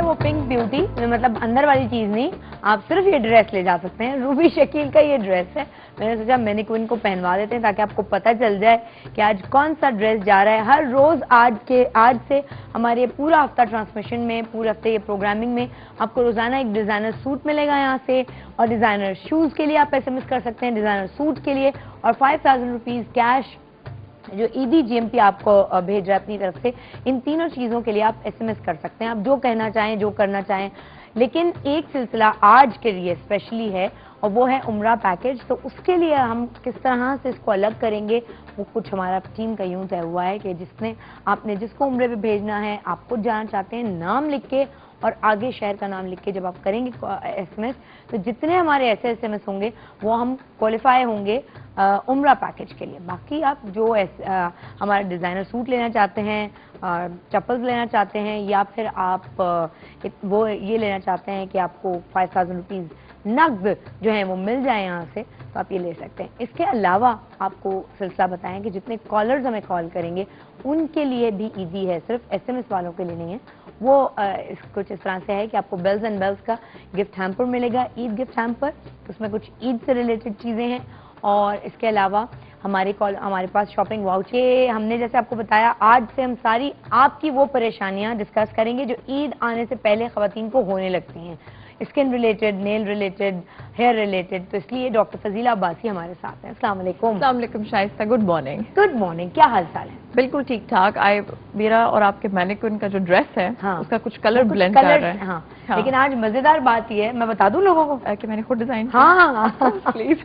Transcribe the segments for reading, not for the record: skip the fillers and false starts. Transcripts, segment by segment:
वो pink beauty, मतलब अंदर वाली चीज नहीं, आप सिर्फ ये ड्रेस ले जा सकते हैं। रूबी शकील का ये ड्रेस है। मैंने सोचा मैनिक्विन को पहनवा देते हैं ताकि आपको पता चल जाए कि आज कौन सा ड्रेस जा रहा है। हर रोज आज से हमारे पूरा हफ्ता ट्रांसमिशन में, पूरे हफ्ते ये प्रोग्रामिंग में आपको रोजाना एक डिजाइनर सूट मिलेगा यहाँ से, और डिजाइनर शूज के लिए आप SMS कर सकते हैं, डिजाइनर सूट के लिए, और 5000 रुपीज कैश जो ईदी GMP आपको भेज रहा है अपनी तरफ से। इन तीनों चीजों के लिए आप SMS कर सकते हैं, आप जो कहना चाहें, जो करना चाहें। लेकिन एक सिलसिला आज के लिए स्पेशली है, और वो है उम्रा पैकेज। तो उसके लिए हम किस तरह से इसको अलग करेंगे, वो कुछ हमारा टीम का यूं तय हुआ है कि आपने जिसको उम्रे पे भेजना है, आप खुद जाना चाहते हैं, नाम लिख के और आगे शहर का नाम लिख के जब आप करेंगे SMS, तो जितने हमारे ऐसे SMS होंगे वो हम क्वालिफाई होंगे उम्रा पैकेज के लिए। बाकी आप जो हमारा डिज़ाइनर सूट लेना चाहते हैं, चप्पल लेना चाहते हैं, या फिर आप वो ये लेना चाहते हैं कि आपको 5000 रुपीज़ नकद जो है वो मिल जाए यहाँ से, तो आप ये ले सकते हैं। इसके अलावा आपको सिलसिला बताएं कि जितने कॉलर्स हमें कॉल करेंगे उनके लिए भी ईदी है, सिर्फ SMS वालों के लिए नहीं है। वो कुछ इस तरह से है कि आपको बेल्स एंड बेल्स का गिफ्ट हैम्पर मिलेगा, ईद गिफ्ट हैम्पर। उसमें कुछ ईद से रिलेटेड चीज़ें हैं, और इसके अलावा हमारे पास शॉपिंग वाउचर। हमने जैसे आपको बताया, आज से हम सारी आपकी वो परेशानियां डिस्कस करेंगे जो ईद आने से पहले ख़वातीन को होने लगती हैं, skin related, nail related, hair related. तो इसलिए डॉक्टर फजीला अब्बासी हमारे साथ हैं। अस्सलाम वालेकुम। अस्सलाम वालेकुम Shaista, good morning. Good morning, क्या हाल चाल है? बिल्कुल ठीक ठाक। मेरा और आपके मैनिक्विन का जो ड्रेस है, हाँ, उसका कुछ कलर ब्लेंड कर रहा है। हाँ। हाँ। लेकिन आज मजेदार बात ये है, मैं बता दूं लोगों को कि मैंने खुद डिजाइन। हाँ प्लीज।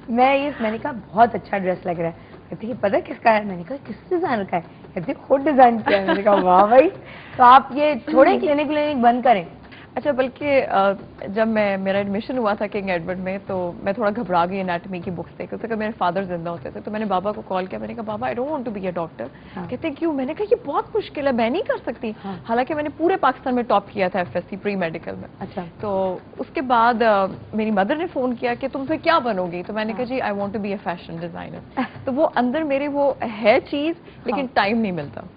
मैंने कहा बहुत अच्छा ड्रेस लग रहा है। कहती है पता किसका है? मैंने कहा किस डिजाइनर का है? कहती खुद डिजाइन किया है। मैंने कहा वाह भाई, तो आप ये छोड़े क्लिनिक बंद करें। अच्छा, बल्कि जब मेरा एडमिशन हुआ था किंग एडवर्ड में, तो मैं थोड़ा घबरा गई एनाटमी की बुक्स देख कर। मेरे फादर जिंदा होते थे, तो मैंने बाबा को कॉल किया। मैंने कहा बाबा I don't want to be a doctor. कहते क्यों? मैंने कहा ये बहुत मुश्किल है, मैं नहीं कर सकती। हालांकि मैंने पूरे पाकिस्तान में टॉप किया था FSC प्री मेडिकल में। अच्छा। तो उसके बाद मेरी मदर ने फोन किया कि तुम फिर क्या बनोगी? तो मैंने कहा जी I want to be a fashion designer. तो वो अंदर मेरे वो है चीज, लेकिन टाइम नहीं मिलता,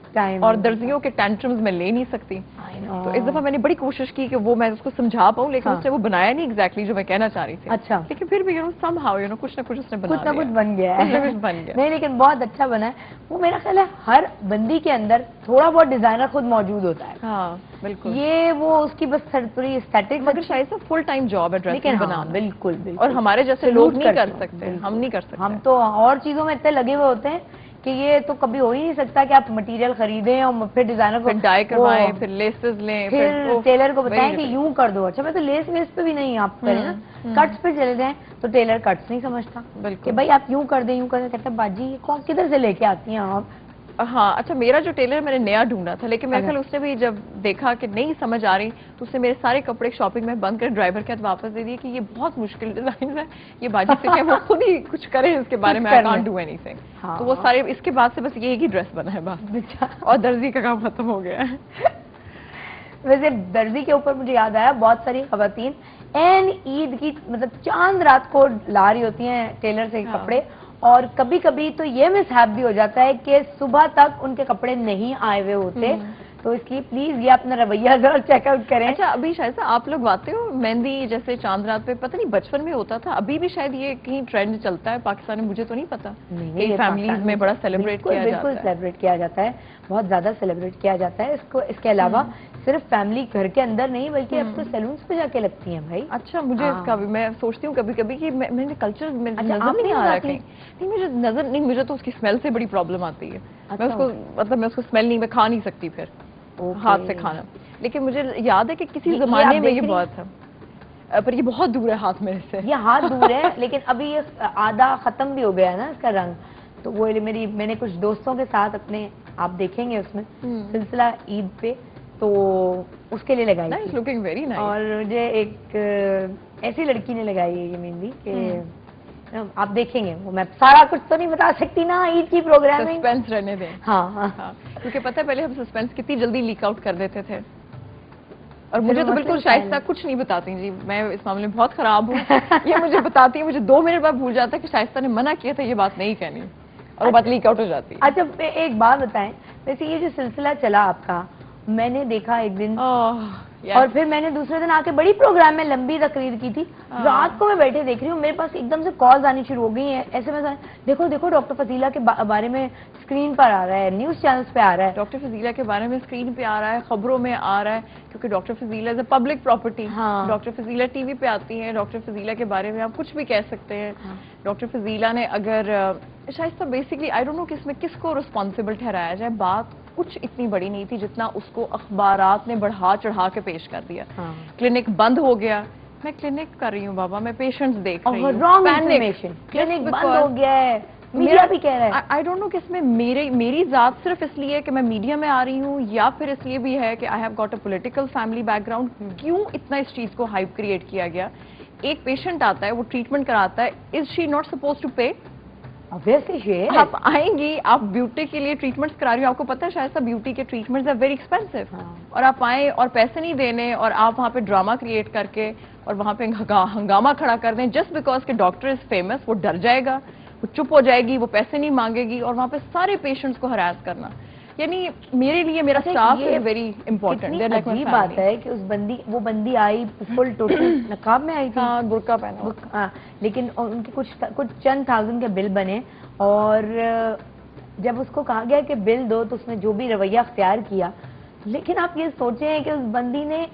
और दर्जियों के टेंट्रम्स में ले नहीं सकती। तो इस दफा मैंने बड़ी कोशिश की कि वो मैं उसको समझा पाऊँ, लेकिन उसने वो बनाया नहीं एग्जैक्टली जो मैं कहना चाह रही थी। अच्छा। लेकिन फिर भी somehow कुछ ना कुछ उसने बना दिया। कुछ बन गया है। कुछ बन गया। नहीं, लेकिन बहुत अच्छा बना है। वो मेरा ख्याल है हर बंदी के अंदर थोड़ा बहुत डिजाइनर खुद मौजूद होता है। हाँ बिल्कुल। ये वो उसकी बस पूरी एस्थेटिक, मगर शायद से फुल टाइम जॉब है ड्रेस बनाना। बिल्कुल बिल्कुल। और हमारे जैसे लोग नहीं कर सकते, हम नहीं कर सकते। हम तो और चीजों में इतने लगे हुए होते हैं कि ये तो कभी हो ही नहीं सकता कि आप मटेरियल खरीदें और फिर डिजाइनर को डाई करवाएं, फिर लेसेस लें, फिर टेलर को बताएं कि यूं कर दो। अच्छा, मैं तो लेस वेस पे भी नहीं आप करें ना, कट्स पे चले जाएं तो टेलर कट्स नहीं समझता कि भाई आप यूं कर दें, यूं कर दें। कहते हैं बाजी ये कौन किधर से लेके आती हैं आप? हाँ। अच्छा, मेरा जो टेलर मैंने नया ढूंढा था, लेकिन मेरे ख्याल उसने भी जब देखा कि नहीं समझ आ रही, तो उसने मेरे सारे कपड़े शॉपिंग में बंद कर ड्राइवर के हाथ वापस दे दिए कि ये बहुत मुश्किल डिजाइन है, ये बाजी से क्या वो खुद ही कुछ करे इसके बारे में, आई कांट डू एनीथिंग। तो वो सारे इसके बाद से बस यही ड्रेस बना है बस, और दर्जी का काम खत्म हो गया है। वैसे दर्जी के ऊपर मुझे याद आया, बहुत सारी खवातीन एन ईद की मतलब चांद रात को ला रही होती हैं टेलर से कपड़े, और कभी कभी तो ये मिसहैप भी हो जाता है कि सुबह तक उनके कपड़े नहीं आए हुए होते। तो इसलिए प्लीज ये अपना रवैया जरा चेकआउट करें। अच्छा, अभी शायद आप लोग आते हो मेहंदी जैसे चांद रात पे, पता नहीं बचपन में होता था, अभी भी शायद ये कहीं ट्रेंड चलता है पाकिस्तान में, मुझे तो नहीं पता। कई फैमिलीज में बड़ा सेलिब्रेट किया जाता है। बिल्कुल सेलिब्रेट किया जाता है, बहुत ज्यादा सेलिब्रेट किया जाता है इसको। इसके अलावा सिर्फ फैमिली घर के अंदर नहीं, बल्कि अब तो सैलून्स पे जाके लगती हैं भाई। अच्छा, मुझे इसका भी मैं सोचती हूँ कभी कभी कि मैंने कल्चर में नजर नहीं आ रहा कहीं। नहीं, मुझे नजर नहीं, मुझे तो उसकी स्मेल से बड़ी प्रॉब्लम आती है। मैं उसको मतलब मैं उसको स्मेल नहीं, मैं खा नहीं सकती फिर हाथ से खाना। लेकिन मुझे याद है कि किसी जमाने में ये बहुत था, पर ये बहुत दूर है हाथ मेरे से। ये हाथ दूर है, लेकिन अभी ये आधा खत्म भी हो गया है ना इसका रंग। तो वो मैंने कुछ दोस्तों के साथ अपने, आप देखेंगे उसमें सिलसिला ईद पे, तो उसके लिए लगाई थी। Looking very nice. और मुझे एक ऐसी लड़की ने लगाई है ये मेहंदी कि आप देखेंगे, वो मैं सारा कुछ तो नहीं बता सकती ना, ईद की प्रोग्रामिंग। सस्पेंस रहने दें। हाँ। क्योंकि पता है पहले हम सस्पेंस कितनी जल्दी लीक आउट कर देते थे, और मुझे तो बिल्कुल शाइस्ता कुछ नहीं बताती जी, मैं इस मामले में बहुत खराब हूँ। ये मुझे बताती है, मुझे 2 मिनट बाद भूल जाता है कि शाइस्ता ने मना किया था ये बात नहीं कहनी, और वो बात लीक आउट हो जाती है। अच्छा, एक बात बताएं, ویسے یہ جو سلسلہ چلا آپ کا، میں نے دیکھا ایک دن Yes. اور پھر میں نے دوسرے دن آ کے بڑی پروگرام میں لمبی تقریر کی تھی. رات کو میں بیٹھے دیکھ رہی ہوں، میرے پاس ایک دم سے کالز آنی شروع ہو گئی ہیں ایسے میں دیکھو دیکھو ڈاکٹر فضیلہ کے بارے میں اسکرین پر آ رہا ہے، نیوز چینلز پہ آ رہا ہے. ڈاکٹر فضیلہ کے بارے میں اسکرین پہ آ رہا ہے، خبروں میں آ رہا ہے، کیونکہ doctor Fazila is a public property. ہاں. ڈاکٹر فضیلہ ٹی وی پہ آتی ہیں، ڈاکٹر فضیلہ کے بارے میں آپ کچھ بھی کہہ سکتے ہیں. ڈاکٹر فضیلہ نے اگر شائستہ بیسکلی آئی ڈونٹ نو کس میں کس کو رسپانسبل ٹھہرایا جائے، بات کچھ اتنی بڑی نہیں تھی جتنا اس کو اخبارات نے بڑھا چڑھا کے پیش کر دیا. کلینک بند ہو گیا، میں کلینک کر رہی ہوں بابا، میں پیشنٹس دیکھ رہی ہوں. رانگ انفارمیشن، کلینک بند ہو گیا ہے، میڈیا بھی کہہ رہا ہے. آئی ڈونٹ نو کہ اس میں میری ذات صرف اس لیے کہ میں میڈیا میں آ رہی ہوں، یا پھر اس لیے بھی ہے کہ I have got a political family back ground, کیوں اتنا اس چیز کو ہائپ کریٹ کیا گیا. ایک پیشنٹ آتا ہے، وہ ٹریٹمنٹ کراتا ہے، is she not suppose to pay? آپ آئیں گی، آپ بیوٹی کے لیے ٹریٹمنٹس کرا رہی ہوں، آپ کو پتا ہے شاید بیوٹی کے ٹریٹمنٹس آر ویری ایکسپینسو، اور آپ آئیں اور پیسے نہیں دینے اور آپ وہاں پہ ڈرامہ کریٹ کر کے اور وہاں پہ ہنگامہ کھڑا کر دیں جسٹ بیکاز کہ ڈاکٹر از فیمس. وہ ڈر جائے گا، وہ چپ ہو جائے گی، وہ پیسے نہیں مانگے گی، اور وہاں پہ سارے پیشنٹس کو ہراس کرنا. یعنی میرے لیے میرا اسٹاف از ویری امپورٹنٹ. عجیب بات ہے کہ وہ بندی آئی فل ٹوٹل نقاب میں آئی تھی، برقع پہنا، لیکن ان کے کچھ چند تھاؤزینڈ کے بل بنے، اور جب اس کو کہا گیا کہ بل دو تو اس نے جو بھی رویہ اختیار کیا. لیکن آپ یہ سوچیں کہ اس بندی نے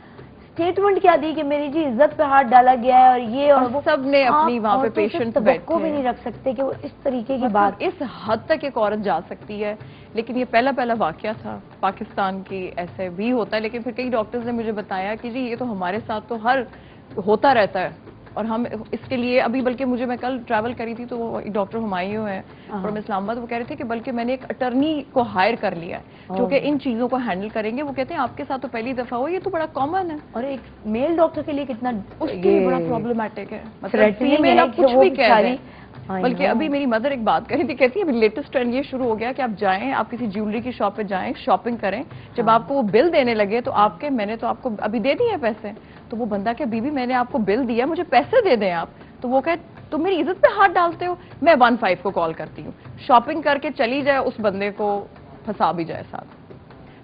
اسٹیٹمنٹ کیا دی کہ میری جی عزت پہ ہاتھ ڈالا گیا ہے، اور یہ اور وہ سب نے اپنی وہاں پہ پیشنٹ توقع بھی نہیں رکھ سکتے کہ وہ اس طریقے کی بات. اس حد تک ایک عورت جا سکتی ہے. لیکن یہ پہلا واقعہ تھا پاکستان کی، ایسے بھی ہوتا ہے. لیکن پھر کئی ڈاکٹرز نے مجھے بتایا کہ جی یہ تو ہمارے ساتھ تو ہر ہوتا رہتا ہے، اور ہم اس کے لیے ابھی بلکہ میں کل ٹریول کری تھی تو وہ ڈاکٹر ہمایوں ہیں فرام اسلام آباد، وہ کہہ رہے تھے کہ بلکہ میں نے ایک اٹرنی کو ہائر کر لیا ہے جو کہ ان چیزوں کو ہینڈل کریں گے. وہ کہتے ہیں آپ کے ساتھ تو پہلی دفعہ ہو، یہ تو بڑا کامن ہے. اور ایک میل ڈاکٹر کے لیے کتنا اس کے لیے بڑا پرابلمٹک ہے، مطلب فیمیل آپ کچھ بھی کہہ رہے ہیں. بلکہ ابھی میری مدر ایک بات کہی تھی، کہتی ہے ابھی لیٹسٹ ٹرینڈ یہ شروع ہو گیا کہ آپ جائیں، آپ کسی جیولری کی شاپ پہ جائیں، شاپنگ کریں، جب آپ کو وہ بل دینے لگے تو آپ کے میں نے تو آپ کو ابھی دے دیے پیسے، تو وہ بندہ کہ بی بی میں نے آپ کو بل دیا، مجھے پیسے دے دیں آپ. تو وہ کہ تم میری عزت پہ ہاتھ ڈالتے ہو. میں 15 کو کال کرتی ہوں، شاپنگ کر کے چلی جائے، اس بندے کو پھنسا بھی جائے ساتھ.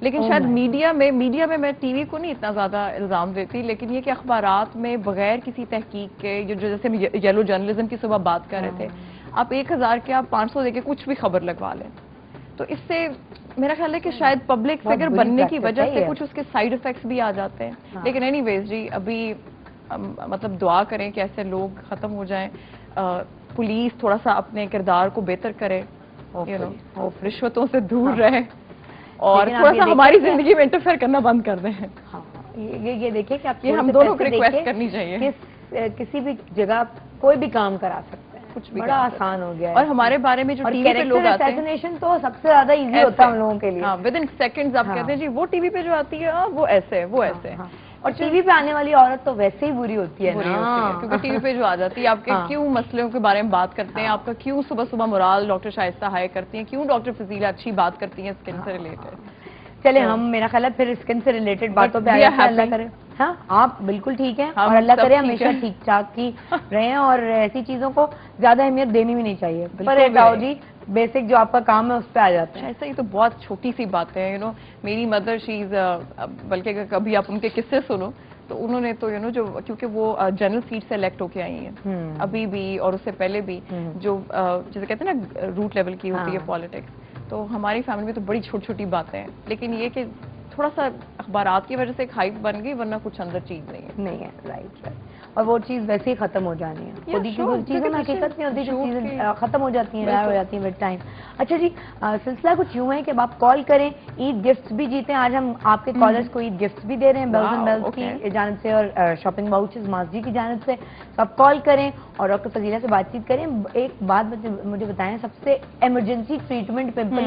لیکن شاید میڈیا میں میں ٹی وی کو نہیں اتنا زیادہ الزام دیتی، لیکن یہ کہ اخبارات میں بغیر کسی تحقیق کے جو جیسے یلو جرنلزم کی صبح بات کر رہے تھے، آپ 1000 کے آپ 500 دے کے کچھ بھی خبر لگوا لیں، تو اس سے میرا خیال ہے کہ شاید پبلک فگر بننے کی وجہ سے کچھ اس کے سائیڈ افیکٹس بھی آ جاتے ہیں. لیکن اینی ویز جی ابھی مطلب دعا کریں کہ ایسے لوگ ختم ہو جائیں، پولیس تھوڑا سا اپنے کردار کو بہتر کرے، رشوتوں سے دور رہے، اور تھوڑا سا ہماری زندگی میں انٹرفیئر کرنا بند کر دیں. یہ دیکھیں کہ آپ ہم دونوں کو ریکویسٹ کرنی چاہیے، کسی بھی جگہ کوئی بھی کام کرا سکتے ہیں، کچھ بھی بڑا آسان ہو گیا ہے. اور ہمارے بارے میں جو ٹی وی پہ لوگ آتے ہیں، اسیسینیشن تو سب سے زیادہ ایزی ہوتا ہے ہم لوگوں کے لیے. ہاں ود ان سیکنڈز آپ کہتے ہیں جی وہ ٹی وی پہ جو آتی ہے وہ ایسے وہ ایسے. اور ٹی وی پہ آنے والی عورت تو ویسے ہی بری ہوتی ہے کیونکہ ٹی وی پہ جو آ جاتی ہے آپ کے کیوں مسئلوں کے بارے میں بات کرتے ہیں، آپ کا کیوں صبح مرال ڈاکٹر شائستہ ہائے کرتی ہیں، کیوں ڈاکٹر فضیلہ اچھی بات کرتی ہیں اسکن سے ریلیٹڈ. چلے ہم میرا خیال ہے پھر اسکن سے ریلیٹڈ باتوں پہ اللہ کرے. ہاں آپ بالکل ٹھیک ہیں، اور اللہ کرے ہمیشہ ٹھیک ٹھاک کی رہیں، اور ایسی چیزوں کو زیادہ اہمیت دینی بھی نہیں چاہیے. پر ہٹاؤ جی، بیسک جو آپ کا کام ہے اس پہ آ جاتے ہیں. ایسا ہی تو بہت چھوٹی سی باتیں ہیں. میری مدر شیز، بلکہ کبھی آپ ان کے قصے سنو تو انہوں نے تو جو کیونکہ وہ جنرل سیٹ سے الیکٹ ہو کے آئی ہیں ابھی بھی اور اس سے پہلے بھی، جو جیسے کہتے ہیں نا روٹ لیول کی ہوتی ہے پالیٹکس، تو ہماری فیملی میں تو بڑی چھوٹی باتیں ہیں. لیکن یہ کہ تھوڑا سا اخبارات کی وجہ سے ایک ہائپ بن گئی، ورنہ کچھ اندر چیز نہیں ہے. رائٹ. اور وہ چیز ویسے ہی ختم ہو جانی ہے، خود ہی چیزوں میں حقیقت نہیں ہوتی، جو چیزیں ختم ہو جاتی ہیں، ضائع ہو جاتی ہیں ود ٹائم. اچھا جی، سلسلہ کچھ یوں ہے کہ آپ کال کریں، عید گفٹس بھی جیتے ہیں. آج ہم آپ کے کالرز کو عید گفٹس بھی دے رہے ہیں بیلز اینڈ بیلز کی جانب سے اور شاپنگ واؤچرز ماسجی کی جانب سے. تو آپ کال کریں اور ڈاکٹر فضیلہ سے بات چیت کریں. ایک بات مجھے بتائیں، سب سے ایمرجنسی ٹریٹمنٹ پمپل